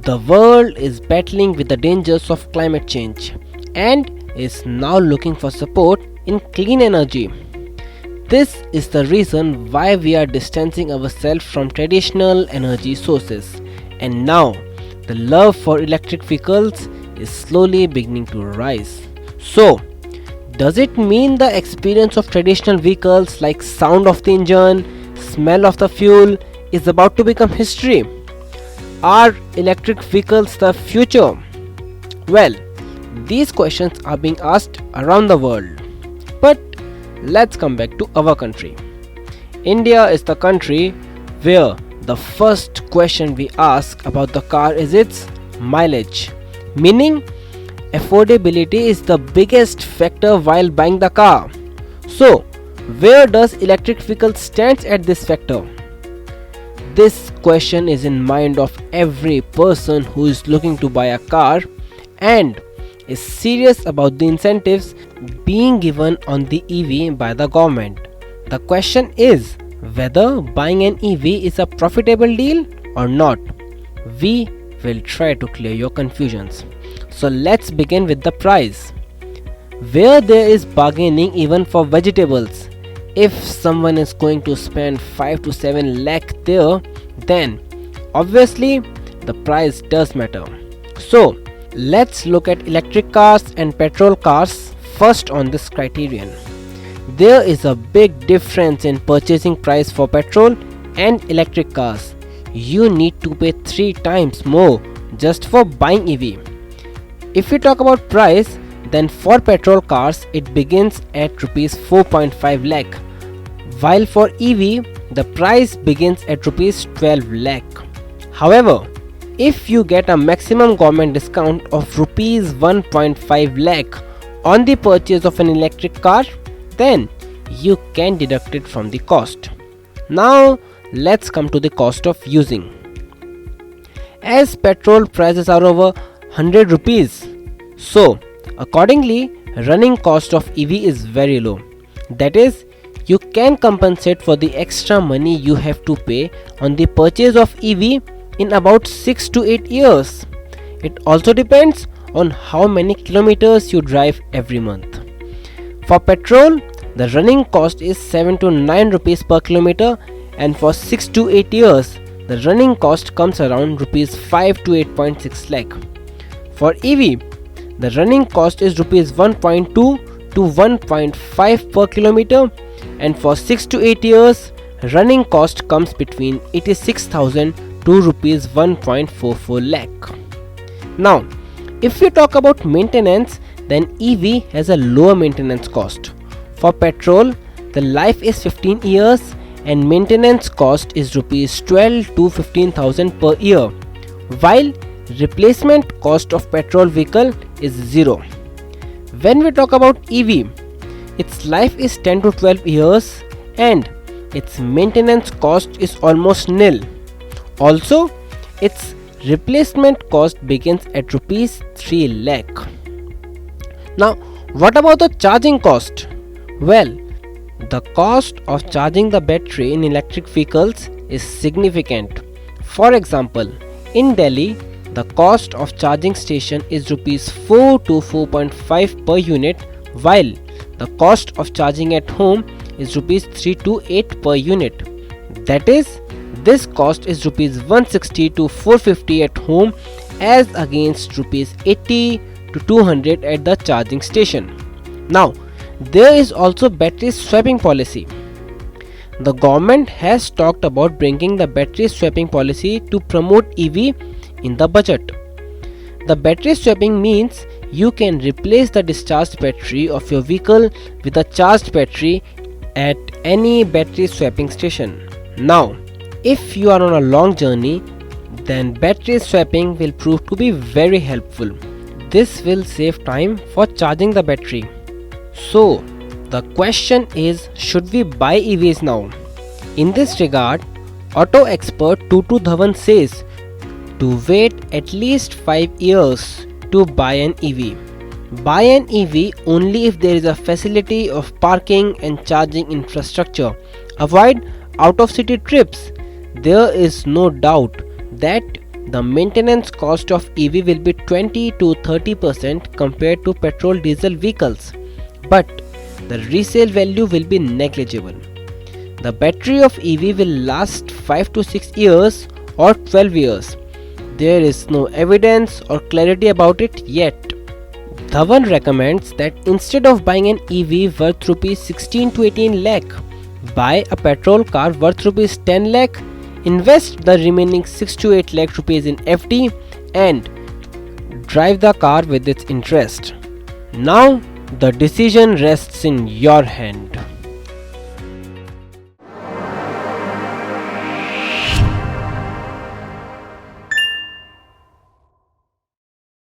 The world is battling with the dangers of climate change and is now looking for support in clean energy. This is the reason why we are distancing ourselves from traditional energy sources, and now the love for electric vehicles is slowly beginning to rise. So, does it mean the experience of traditional vehicles like sound of the engine, smell of the fuel is about to become history? Are electric vehicles the future? Well, these questions are being asked around the world. But let's come back to our country. India is the country where the first question we ask about the car is its mileage, meaning affordability is the biggest factor while buying the car. So, where does electric vehicle stand at this factor? This question is in mind of every person who is looking to buy a car and is serious about the incentives being given on the EV by the government. The question is whether buying an EV is a profitable deal or not. We will try to clear your confusions. So let's begin with the price. Where there is bargaining even for vegetables, if someone is going to spend 5 to 7 lakh there, then obviously the price does matter. So let's look at electric cars and petrol cars first on this criterion. There is a big difference in purchasing price for petrol and electric cars. You need to pay 3 times more just for buying EV. If we talk about price, then for petrol cars it begins at rupees 4.5 lakh, while for EV the price begins at rupees 12 lakh. However, if you get a maximum government discount of rupees 1.5 lakh on the purchase of an electric car, then you can deduct it from the cost. Now let's come to the cost of using. As petrol prices are over 100 rupees, so accordingly running cost of EV is very low. That is, you can compensate for the extra money you have to pay on the purchase of EV in about 6 to 8 years. It also depends on how many kilometers you drive every month. For petrol, the running cost is 7 to 9 rupees per kilometer, and for 6 to 8 years, the running cost comes around rupees 5 to 8.6 lakh. For EV, the running cost is rupees 1.2 to 1.5 per kilometer, and for 6 to 8 years, running cost comes between 86,000 to rupees 1.44 lakh. Now, if we talk about maintenance, then EV has a lower maintenance cost. For petrol, the life is 15 years and maintenance cost is rupees 12 to 15,000 per year, while replacement cost of petrol vehicle is 0. When we talk about EV, its life is 10 to 12 years and its maintenance cost is almost nil. Also, its replacement cost begins at rupees 3 lakh. Now, what about the charging cost? Well, the cost of charging the battery in electric vehicles is significant. For example, in Delhi, the cost of charging station is rupees 4 to 4.5 per unit, while the cost of charging at home is rupees 3 to 8 per unit. That is, this cost is rupees 160 to 450 at home as against rupees 80 to 200 at the charging station. Now, there is also battery swapping policy. The government has talked about bringing the battery swapping policy to promote EV in the budget. The battery swapping means you can replace the discharged battery of your vehicle with a charged battery at any battery swapping station. Now, if you are on a long journey, then battery swapping will prove to be very helpful. This will save time for charging the battery. So, the question is, should we buy EVs now? In this regard, auto expert Tutu Dhawan says to wait at least 5 years to buy an EV. Buy an EV only if there is a facility of parking and charging infrastructure. Avoid out of city trips. There is no doubt that the maintenance cost of EV will be 20 to 30% compared to petrol diesel vehicles, but the resale value will be negligible. The battery of EV will last 5 to 6 years or 12 years. There is no evidence or clarity about it yet. Dhawan recommends that instead of buying an EV worth rupees 16 to 18 lakh, buy a petrol car worth rupees 10 lakh, invest the remaining 6 to 8 lakh rupees in FD and drive the car with its interest. Now the decision rests in your hand.